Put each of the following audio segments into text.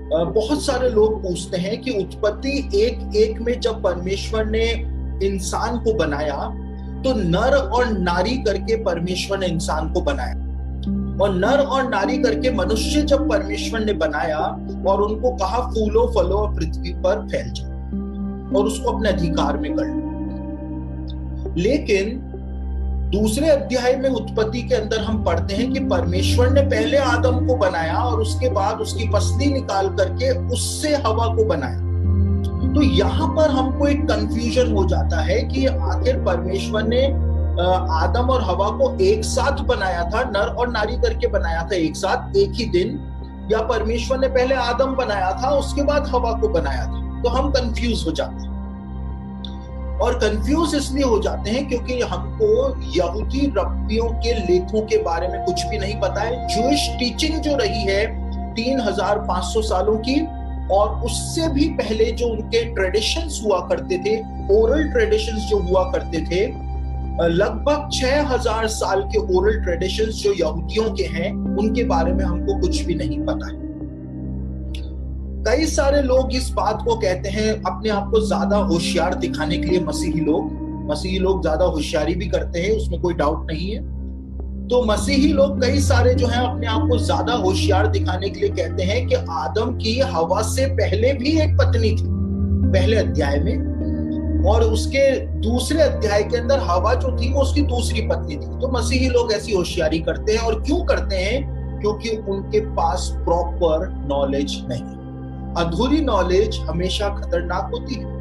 बहुत सारे लोग पूछते हैं कि उत्पत्ति एक एक में जब परमेश्वर ने इंसान को बनाया तो नर और नारी करके परमेश्वर ने इंसान को बनाया, और नर और नारी करके मनुष्य जब परमेश्वर ने बनाया और उनको कहा फूलो फलो और पृथ्वी पर फैल जाओ और उसको अपने अधिकार में कर लो। लेकिन दूसरे अध्याय में उत्पत्ति के अंदर हम पढ़ते हैं कि परमेश्वर ने पहले आदम को बनाया और उसके बाद उसकी पसली निकाल करके उससे हवा को बनाया। तो यहां पर हमको एक कंफ्यूजन हो जाता है कि आखिर परमेश्वर ने आदम और हवा को एक साथ बनाया था, नर और नारी करके बनाया था एक साथ एक ही दिन, या परमेश्वर ने पहले आदम बनाया था उसके बाद हवा को बनाया था। तो हम कंफ्यूज हो जाते हैं, और कंफ्यूज इसलिए हो जाते हैं क्योंकि हमको यहूदी रब्बियों के लेखों के बारे में कुछ भी नहीं पता है। जूइश टीचिंग जो रही है 3500 सालों की, और उससे भी पहले जो उनके ट्रेडिशंस हुआ करते थे, ओरल ट्रेडिशंस जो हुआ करते थे, लगभग 6000 साल के ओरल ट्रेडिशंस जो यहूदियों के हैं, उनके बारे में हमको कुछ भी नहीं पता है। कई सारे लोग इस बात को कहते हैं, अपने आप को ज्यादा होशियार दिखाने के लिए। मसीही लोग ज्यादा होशियारी भी करते हैं, उसमें कोई डाउट नहीं है। तो मसीही लोग कई सारे जो हैं अपने आप को ज्यादा होशियार दिखाने के लिए कहते हैं कि आदम की हवा से पहले भी एक पत्नी थी, पहले अध्याय में, और उसके दूसरे अध्याय के अंदर हवा जो थी वो उसकी दूसरी पत्नी थी। तो मसीही लोग ऐसी होशियारी करते हैं, और क्यों करते हैं? क्योंकि उनके पास प्रॉपर नॉलेज नहीं। अधूरी नॉलेज हमेशा खतरनाक होती है।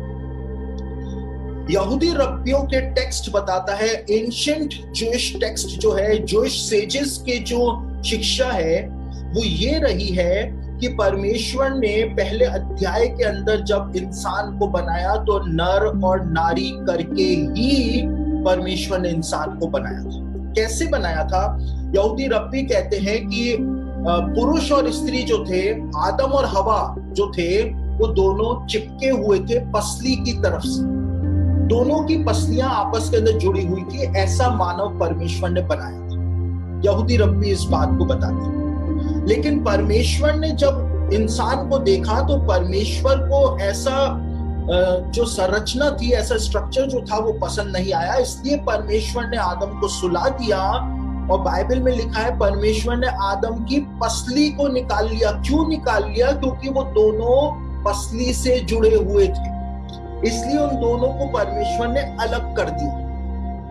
यहूदी रब्बियों के टेक्स्ट बताता है, एंशिएंट जूइश टेक्स्ट जो है, जूइश सेजेस के जो शिक्षा है वो ये रही है कि परमेश्वर ने पहले अध्याय के अंदर जब इंसान को बनाया तो नर और नारी करके ही परमेश्वर ने इंसान को बनाया था। कैसे बनाया था? यहूदी रब्बी कहते हैं कि पुरुष और स्त्री जो थे, आदम और हवा जो थे, वो दोनों चिपके हुए थे पसली की तरफ से। दोनों की पसलियां आपस के अंदर जुड़ी हुई थी, ऐसा मानव परमेश्वर ने बनाया था। यहूदी रब्बी इस बात को बताते हैं। लेकिन परमेश्वर ने जब इंसान को देखा तो परमेश्वर को ऐसा जो संरचना थी, ऐसा स्ट्रक्चर जो था वो पसंद नहीं आया। इसलिए परमेश्वर ने आदम को सुला दिया, और बाइबल में लिखा है परमेश्वर ने आदम की पसली को निकाल लिया। क्यों निकाल लिया? क्योंकि वो दोनों पसली से जुड़े हुए थे, इसलिए उन दोनों को परमेश्वर ने अलग कर दिया,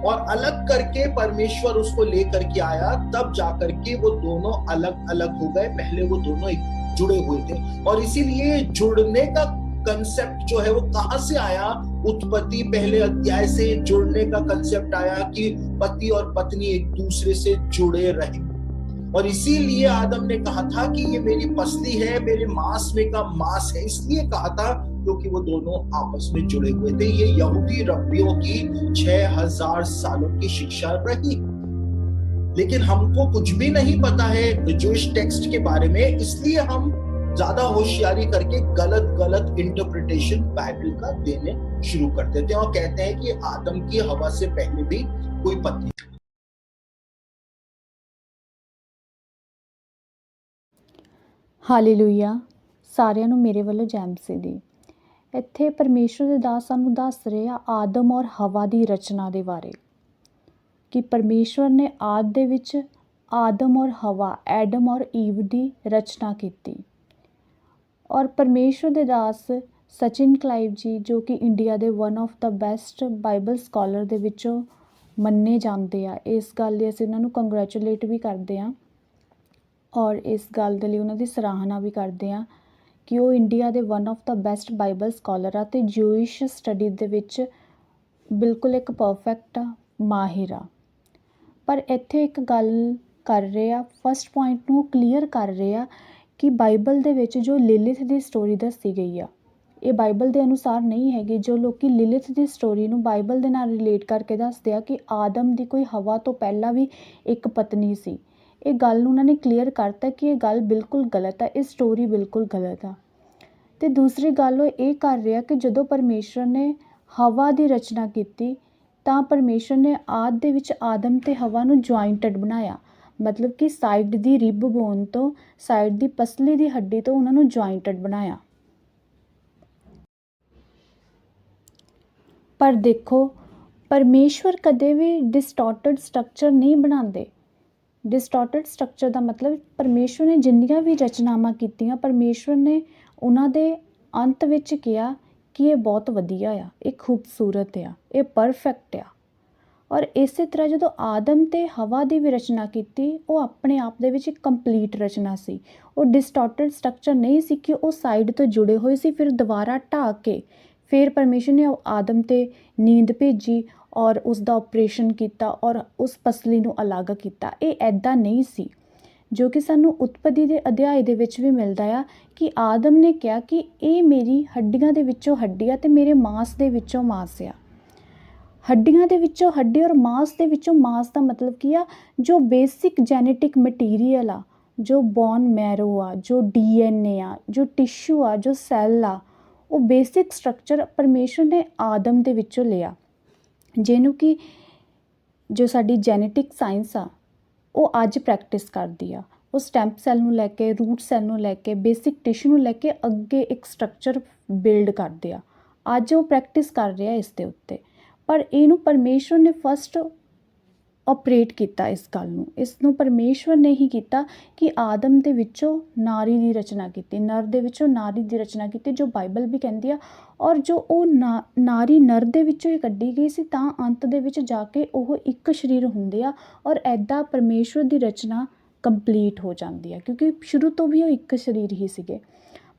और अलग करके परमेश्वर उसको लेकर के आया। तब जाकर के वो दोनों अलग अलग हो गए। पहले वो दोनों एक जुड़े हुए थे, और इसीलिए जुड़ने का कंसेप्ट जो है वो कहां से आया? उत्पत्ति पहले अध्याय से जुड़ने का कंसेप्ट आया कि पति और पत्नी एक दूसरे से जुड़े रहे, और इसीलिए आदम ने कहा था कि ये मेरी पसली है, मेरे मांस में का मांस है। इसलिए कहा था क्योंकि वो दोनों आपस में जुड़े हुए थे। ये यहूदी रब्बियों की 6000 सालों की शिक्षा रही। लेकिन हमको कुछ भी नहीं पता है जूइश टेक्स्ट के बारे में, इसलिए हम ज्यादा होशियारी करके गलत गलत इंटरप्रिटेशन बाइबल का देने शुरू कर देते हैं, और कहते हैं कि आदम की हवा से पहले भी कोई पत्नी। हालेलुया। ਸਾਰਿਆਂ ਨੂੰ ਮੇਰੇ ਵੱਲੋਂ ਜੈ ਮਸੀਹ ਦੀ। ਇੱਥੇ ਪਰਮੇਸ਼ਰ ਦੇ ਦਾਸ ਸਾਨੂੰ ਦੱਸ ਰਹੇ ਆ ਆਦਮ ਔਰ ਹਵਾ ਦੀ ਰਚਨਾ ਦੇ ਬਾਰੇ, ਕਿ ਪਰਮੇਸ਼ਵਰ ਨੇ ਆਦਿ ਦੇ ਵਿੱਚ ਆਦਮ ਔਰ ਹਵਾ, ਐਡਮ ਔਰ ਈਵ ਦੀ ਰਚਨਾ ਕੀਤੀ। ਔਰ ਪਰਮੇਸ਼ਵਰ ਦੇ ਦਾਸ ਸਚਿਨ ਕਲਾਈਵ ਜੀ, ਜੋ ਕਿ ਇੰਡੀਆ ਦੇ one of the best Bible scholar ਦੇ ਵਿੱਚੋਂ ਮੰਨੇ ਜਾਂਦੇ ਆ, ਇਸ ਗੱਲ ਲਈ ਅਸੀਂ ਉਹਨਾਂ ਨੂੰ ਕੰਗ੍ਰੈਚੁਲੇਟ ਵੀ ਕਰਦੇ ਹਾਂ, ਔਰ ਇਸ ਗੱਲ ਦੇ ਲਈ ਉਹਨਾਂ ਦੀ ਸਰਾਹਨਾ ਵੀ ਕਰਦੇ ਹਾਂ ਕਿ ਉਹ ਇੰਡੀਆ ਦੇ one of the best Bible scholar ਆ, ਅਤੇ ਜੂਇਸ਼ ਸਟੱਡੀ ਦੇ ਵਿੱਚ ਬਿਲਕੁਲ ਇੱਕ ਪਰਫੈਕਟ ਮਾਹਿਰ ਆ। ਪਰ ਇੱਥੇ ਇੱਕ ਗੱਲ ਕਰ ਰਹੇ ਆ, ਫਸਟ ਪੁਆਇੰਟ ਨੂੰ ਕਲੀਅਰ ਕਰ ਰਹੇ ਆ ਕਿ ਬਾਈਬਲ ਦੇ ਵਿੱਚ ਜੋ ਲਿਲਿਥ ਦੀ ਸਟੋਰੀ ਦੱਸੀ ਗਈ ਆ, ਇਹ ਬਾਈਬਲ ਦੇ ਅਨੁਸਾਰ ਨਹੀਂ ਹੈਗੀ। ਜੋ ਲੋਕ ਲਿਲਿਥ ਦੀ ਸਟੋਰੀ ਨੂੰ ਬਾਈਬਲ ਦੇ ਨਾਲ ਰਿਲੇਟ ਕਰਕੇ ਦੱਸਦੇ ਆ ਕਿ ਆਦਮ ਦੀ ਕੋਈ ਹਵਾ ਤੋਂ ਪਹਿਲਾਂ ਵੀ ਇੱਕ ਪਤਨੀ ਸੀ, ਇਹ ਗੱਲ ਨੂੰ ਉਹਨਾਂ ਨੇ ਕਲੀਅਰ ਕਰਤਾ ਕਿ ਇਹ ਗੱਲ ਬਿਲਕੁਲ ਗਲਤ ਹੈ, ਇਹ ਸਟੋਰੀ ਬਿਲਕੁਲ ਗਲਤ ਆ। ਅਤੇ ਦੂਸਰੀ ਗੱਲ ਉਹ ਇਹ ਕਰ ਰਿਹਾ ਕਿ ਜਦੋਂ ਪਰਮੇਸ਼ਰ ਨੇ ਹਵਾ ਦੀ ਰਚਨਾ ਕੀਤੀ ਤਾਂ ਪਰਮੇਸ਼ਰ ਨੇ ਆਦਿ ਦੇ ਵਿੱਚ ਆਦਮ ਅਤੇ ਹਵਾ ਨੂੰ ਜੁਆਇੰਟਡ ਬਣਾਇਆ, ਮਤਲਬ ਕਿ ਸਾਈਡ ਦੀ ਰਿਬ ਬੋਨ ਤੋਂ, ਸਾਈਡ ਦੀ ਪਸਲੀ ਦੀ ਹੱਡੀ ਤੋਂ ਉਹਨਾਂ ਨੂੰ ਜੁਆਇੰਟਡ ਬਣਾਇਆ। ਪਰ ਦੇਖੋ, ਪਰਮੇਸ਼ਵਰ ਕਦੇ ਵੀ ਡਿਸਟੋਰਟਡ ਸਟਰਕਚਰ ਨਹੀਂ ਬਣਾਉਂਦੇ। ਡਿਸਟੋਰਟਡ ਸਟਰਕਚਰ ਦਾ ਮਤਲਬ ਪਰਮੇਸ਼ਵਰ ਨੇ ਜਿੰਨੀਆਂ ਵੀ ਰਚਨਾਵਾਂ ਕੀਤੀਆਂ, ਪਰਮੇਸ਼ਵਰ ਨੇ ਉਹਨਾਂ ਦੇ ਅੰਤ ਵਿੱਚ ਕਿਹਾ ਕਿ ਇਹ ਬਹੁਤ ਵਧੀਆ ਆ, ਇਹ ਖੂਬਸੂਰਤ ਆ, ਇਹ ਪਰਫੈਕਟ ਆ। ਔਰ ਇਸੇ ਤਰ੍ਹਾਂ ਜਦੋਂ ਆਦਮ ਅਤੇ ਹਵਾ ਦੀ ਵੀ ਰਚਨਾ ਕੀਤੀ, ਉਹ ਆਪਣੇ ਆਪ ਦੇ ਵਿੱਚ ਇੱਕ ਕੰਪਲੀਟ ਰਚਨਾ ਸੀ। ਉਹ ਡਿਸਟੋਰਟਡ ਸਟਰਕਚਰ ਨਹੀਂ ਸੀ ਕਿ ਉਹ ਸਾਈਡ ਤੋਂ ਜੁੜੇ ਹੋਏ ਸੀ, ਫਿਰ ਦੁਬਾਰਾ ਢਾਹ ਕੇ ਫਿਰ ਪਰਮੇਸ਼ਰ ਨੇ ਆਦਮ 'ਤੇ ਨੀਂਦ ਭੇਜੀ ਔਰ ਉਸ ਦਾ ਆਪਰੇਸ਼ਨ ਕੀਤਾ ਔਰ ਉਸ ਪਸਲੀ ਨੂੰ ਅਲੱਗ ਕੀਤਾ। ਇਹ ਐਦਾਂ ਨਹੀਂ ਸੀ, ਜੋ ਕਿ ਸਾਨੂੰ ਉਤਪਤੀ ਦੇ ਅਧਿਆਇ ਦੇ ਵਿੱਚ ਵੀ ਮਿਲਦਾ ਆ ਕਿ ਆਦਮ ਨੇ ਕਿਹਾ ਕਿ ਇਹ ਮੇਰੀ ਹੱਡੀਆਂ ਦੇ ਵਿੱਚੋਂ ਹੱਡੀ ਆ ਅਤੇ ਮੇਰੇ ਮਾਸ ਦੇ ਵਿੱਚੋਂ ਮਾਸ ਆ। ਹੱਡੀਆਂ ਦੇ ਵਿੱਚੋਂ ਹੱਡੀ ਔਰ ਮਾਸ ਦੇ ਵਿੱਚੋਂ ਮਾਸ ਦਾ ਮਤਲਬ ਕੀ ਆ? ਜੋ ਬੇਸਿਕ ਜੈਨੇਟਿਕ ਮਟੀਰੀਅਲ ਆ, ਜੋ ਬੋਨ ਮੈਰੋ ਆ, ਜੋ DNA ਆ, ਜੋ ਟਿਸ਼ੂ ਆ, ਜੋ ਸੈੱਲ ਆ, ਉਹ ਬੇਸਿਕ ਸਟਰਕਚਰ ਪਰਮੇਸ਼ਰ ਨੇ ਆਦਮ ਦੇ ਵਿੱਚੋਂ ਲਿਆ, ਜਿਹਨੂੰ ਕਿ ਜੋ ਸਾਡੀ ਜੈਨੇਟਿਕ ਸਾਇੰਸ ਆ ਉਹ ਅੱਜ ਪ੍ਰੈਕਟਿਸ ਕਰਦੀ ਆ। ਉਹ ਸਟੈਂਪ ਸੈੱਲ ਨੂੰ ਲੈ ਕੇ, ਰੂਟ ਸੈੱਲ ਨੂੰ ਲੈ ਕੇ, ਬੇਸਿਕ ਟਿਸ਼ੂ ਨੂੰ ਲੈ ਕੇ ਅੱਗੇ ਇੱਕ ਸਟਰਕਚਰ ਬਿਲਡ ਕਰਦੇ ਆ। ਅੱਜ ਉਹ ਪ੍ਰੈਕਟਿਸ ਕਰ ਰਿਹਾ ਇਸ ਦੇ ਉੱਤੇ, ਪਰ ਇਹਨੂੰ ਪਰਮੇਸ਼ਵਰ ਨੇ ਫਸਟ ਆਪਰੇਟ ਕੀਤਾ। ਇਸ ਗੱਲ ਨੂੰ, ਇਸ ਨੂੰ ਪਰਮੇਸ਼ਵਰ ਨੇ ਹੀ ਕੀਤਾ ਕਿ ਆਦਮ ਦੇ ਵਿੱਚੋਂ ਨਾਰੀ ਦੀ ਰਚਨਾ ਕੀਤੀ, ਨਰ ਦੇ ਵਿੱਚੋਂ ਨਾਰੀ ਦੀ ਰਚਨਾ ਕੀਤੀ, ਜੋ ਬਾਈਬਲ ਵੀ ਕਹਿੰਦੀ ਆ। ਔਰ ਜੋ ਉਹ ਨਾਰੀ ਨਰ ਦੇ ਵਿੱਚੋਂ ਹੀ ਕੱਢੀ ਗਈ ਸੀ, ਤਾਂ ਅੰਤ ਦੇ ਵਿੱਚ ਜਾ ਕੇ ਉਹ ਇੱਕ ਸਰੀਰ ਹੁੰਦੇ ਆ ਔਰ ਐਦਾਂ ਪਰਮੇਸ਼ਵਰ ਦੀ ਰਚਨਾ ਕੰਪਲੀਟ ਹੋ ਜਾਂਦੀ ਆ, ਕਿਉਂਕਿ ਸ਼ੁਰੂ ਤੋਂ ਵੀ ਉਹ ਇੱਕ ਸਰੀਰ ਹੀ ਸੀਗੇ।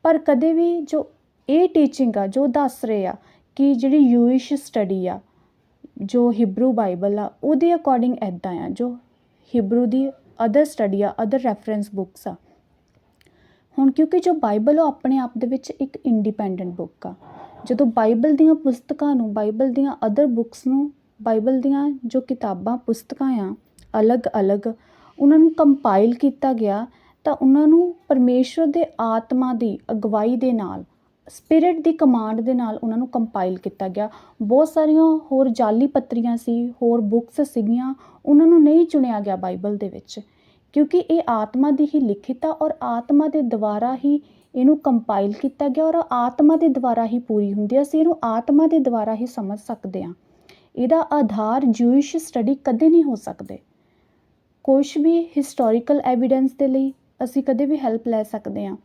ਪਰ ਕਦੇ ਵੀ ਜੋ ਇਹ ਟੀਚਿੰਗ ਆ, ਜੋ ਦੱਸ ਰਹੇ ਆ ਕਿ ਜਿਹੜੀ ਯੂਇਸ਼ ਸਟੱਡੀ ਆ, ਜੋ ਹਿਬਰੂ ਬਾਈਬਲ ਆ, ਉਹਦੇ ਅਕੋਰਡਿੰਗ ਐਦਾਂ ਆ। ਜੋ ਹਿਬਰੂ ਦੀ ਅਦਰ ਸਟੱਡੀ ਆ, ਅਦਰ ਰੈਫਰੈਂਸ ਬੁੱਕਸ ਆ। ਹੁਣ ਕਿਉਂਕਿ ਜੋ ਬਾਈਬਲ ਉਹ ਆਪਣੇ ਆਪ ਦੇ ਵਿੱਚ ਇੱਕ ਇੰਡੀਪੈਂਡੈਂਟ ਬੁੱਕ ਆ। ਜਦੋਂ ਬਾਈਬਲ ਦੀਆਂ ਪੁਸਤਕਾਂ ਨੂੰ, ਬਾਈਬਲ ਦੀਆਂ ਅਦਰ ਬੁੱਕਸ ਨੂੰ, ਬਾਈਬਲ ਦੀਆਂ ਜੋ ਕਿਤਾਬਾਂ ਪੁਸਤਕਾਂ ਆ ਅਲੱਗ-ਅਲੱਗ, ਉਹਨਾਂ ਨੂੰ ਕੰਪਾਈਲ ਕੀਤਾ ਗਿਆ, ਤਾਂ ਉਹਨਾਂ ਨੂੰ ਪਰਮੇਸ਼ਵਰ ਦੇ ਆਤਮਾ ਦੀ ਅਗਵਾਈ ਦੇ ਨਾਲ, ਸਪਿਰਿਟ ਦੀ ਕਮਾਂਡ ਦੇ ਨਾਲ ਉਹਨਾਂ ਨੂੰ ਕੰਪਾਈਲ ਕੀਤਾ ਗਿਆ। ਬਹੁਤ ਸਾਰੀਆਂ ਹੋਰ ਜਾਲੀ ਪੱਤਰੀਆਂ ਸੀ, ਹੋਰ ਬੁੱਕਸ ਸੀਗੀਆਂ, ਉਹਨਾਂ ਨੂੰ ਨਹੀਂ ਚੁਣਿਆ ਗਿਆ ਬਾਈਬਲ ਦੇ ਵਿੱਚ, ਕਿਉਂਕਿ ਇਹ ਆਤਮਾ ਦੀ ਹੀ ਲਿਖਿਤ ਆ ਔਰ ਆਤਮਾ ਦੇ ਦੁਆਰਾ ਹੀ ਇਹਨੂੰ ਕੰਪਾਈਲ ਕੀਤਾ ਗਿਆ ਔਰ ਆਤਮਾ ਦੇ ਦੁਆਰਾ ਹੀ ਪੂਰੀ ਹੁੰਦੀ ਆ। ਅਸੀਂ ਇਹਨੂੰ ਆਤਮਾ ਦੇ ਦੁਆਰਾ ਹੀ ਸਮਝ ਸਕਦੇ ਹਾਂ। ਇਹਦਾ ਆਧਾਰ ਜੂਇਸ਼ ਸਟੱਡੀ ਕਦੇ ਨਹੀਂ ਹੋ ਸਕਦੇ। ਕੁਛ ਵੀ ਹਿਸਟੋਰੀਕਲ ਐਵੀਡੈਂਸ ਦੇ ਲਈ ਅਸੀਂ ਕਦੇ ਵੀ ਹੈਲਪ ਲੈ ਸਕਦੇ ਹਾਂ,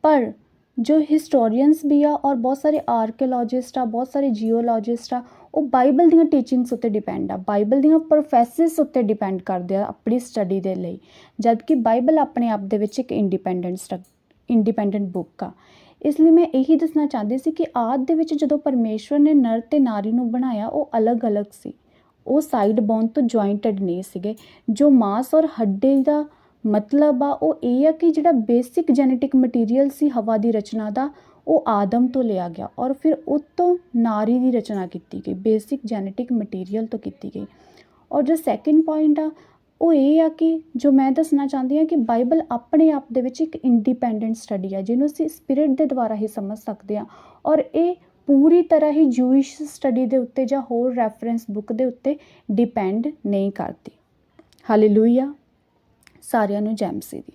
ਪਰ ਜੋ ਹਿਸਟੋਰੀਅਨਸ ਵੀ ਆ ਔਰ ਬਹੁਤ ਸਾਰੇ ਆਰਕੀਓਲੋਜਿਸਟ ਆ, ਬਹੁਤ ਸਾਰੇ ਜੀਓਲੋਜਿਸਟ ਆ, ਉਹ ਬਾਈਬਲ ਦੀਆਂ ਟੀਚਿੰਗਸ ਉੱਤੇ ਡਿਪੈਂਡ ਆ, ਬਾਈਬਲ ਦੀਆਂ ਪ੍ਰੋਫੈਸਿਸ ਉੱਤੇ ਡਿਪੈਂਡ ਕਰਦੇ ਆ ਆਪਣੀ ਸਟੱਡੀ ਦੇ ਲਈ, ਜਦ ਕਿ ਬਾਈਬਲ ਆਪਣੇ ਆਪ ਦੇ ਵਿੱਚ ਇੱਕ ਇੰਡੀਪੈਂਡੈਂਟ ਬੁੱਕ ਆ। ਇਸ ਲਈ ਮੈਂ ਇਹੀ ਦੱਸਣਾ ਚਾਹੁੰਦੀ ਸੀ ਕਿ ਆਦਿ ਦੇ ਵਿੱਚ ਜਦੋਂ ਪਰਮੇਸ਼ਵਰ ਨੇ ਨਰ ਅਤੇ ਨਾਰੀ ਨੂੰ ਬਣਾਇਆ, ਉਹ ਅਲੱਗ-ਅਲੱਗ ਸੀ, ਉਹ ਸਾਈਡ ਬੋਨ ਤੋਂ ਜੁਆਇੰਟਡ ਨਹੀਂ ਸੀਗੇ। ਜੋ ਮਾਸ ਔਰ ਹੱਡੀ ਦਾ ਮਤਲਬ ਆ ਉਹ ਇਹ ਆ ਕਿ ਜਿਹੜਾ ਬੇਸਿਕ ਜੈਨੇਟਿਕ ਮਟੀਰੀਅਲ ਸੀ ਹਵਾ ਦੀ ਰਚਨਾ ਦਾ, ਉਹ ਆਦਮ ਤੋਂ ਲਿਆ ਗਿਆ ਔਰ ਫਿਰ ਉਹ ਤੋਂ ਨਾਰੀ ਦੀ ਰਚਨਾ ਕੀਤੀ ਗਈ, ਬੇਸਿਕ ਜੈਨੇਟਿਕ ਮਟੀਰੀਅਲ ਤੋਂ ਕੀਤੀ ਗਈ। ਔਰ ਜੋ ਸੈਕਿੰਡ ਪੁਆਇੰਟ ਆ ਉਹ ਇਹ ਆ ਕਿ ਜੋ ਮੈਂ ਦੱਸਣਾ ਚਾਹੁੰਦੀ ਹਾਂ ਕਿ ਬਾਈਬਲ ਆਪਣੇ ਆਪ ਦੇ ਵਿੱਚ ਇੱਕ ਇੰਡੀਪੈਂਡੈਂਟ ਸਟੱਡੀ ਆ, ਜਿਹਨੂੰ ਅਸੀਂ ਸਪਿਰਿਟ ਦੇ ਦੁਆਰਾ ਹੀ ਸਮਝ ਸਕਦੇ ਹਾਂ ਔਰ ਇਹ ਪੂਰੀ ਤਰ੍ਹਾਂ ਹੀ ਜੂਇਸ਼ ਸਟੱਡੀ ਦੇ ਉੱਤੇ ਜਾਂ ਹੋਰ ਰੈਫਰੈਂਸ ਬੁੱਕ ਦੇ ਉੱਤੇ ਡਿਪੈਂਡ ਨਹੀਂ ਕਰਦੀ। ਹਾਲੇਲੂਇਆ। ਸਾਰਿਆਂ ਨੂੰ ਜੈ ਮਸੀਹ ਦੀ।